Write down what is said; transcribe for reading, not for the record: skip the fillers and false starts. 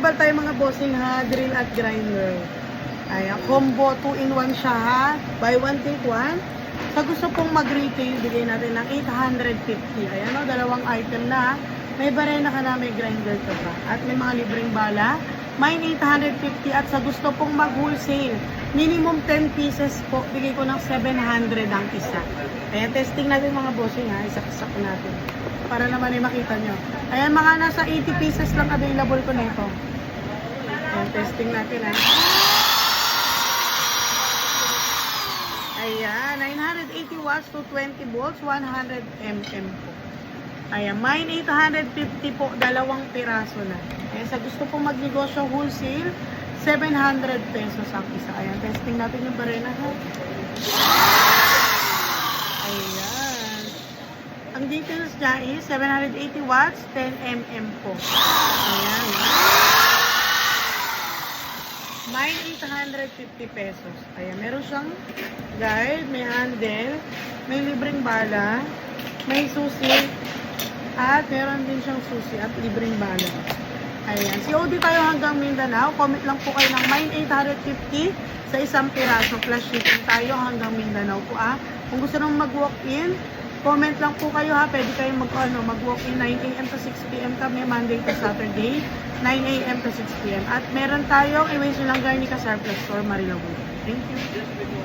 available tayo mga bossing ha, drill at grinder. Ayan, combo 2-in-1 siya ha. Buy one, take one. Sa gusto pong mag-retail, bigay natin ng 850. Ayan o, dalawang item na. May barena ka na, may grinder ka pa. At may mga libreng bala. Mine 850 at sa gusto pong mag-wholesale, minimum 10 pieces po, bigay ko ng 700 ang isa. Ayan, testing natin mga bossing ha, isa-isa ko natin. Para naman ay makita nyo. Ayan, mga nasa 80 pieces lang available ko na ito. Ayan, testing natin ha. Ayan, 980 watts to 20 volts, 100 mm po. Ayan, mine 850 po, dalawang piraso na. Ayan, sa gusto pong magnegosyo wholesale, 700 pesos ang isa. Ayan, testing natin yung barena ha. Ayan. Ang details niya is 780 watts, 10 mm po. Ayan. Mine 850 pesos. Ayan, meron siyang guide, may handle, may libreng bala, may susi, at meron din siyang susi at libreng bala. Ayan, COD tayo hanggang Mindanao. Comment lang po kayo ng mine 850 sa isang piraso. Plus shipping tayo hanggang Mindanao po Kung gusto nang mag-walk-in, comment lang po kayo ha. Pwede kayong mag-walk-in 9 AM to 6 PM kami, Monday to Saturday, 9 AM to 6 PM. At meron tayong Iway Silang Garnica Surplus Store, Marilao. Thank you.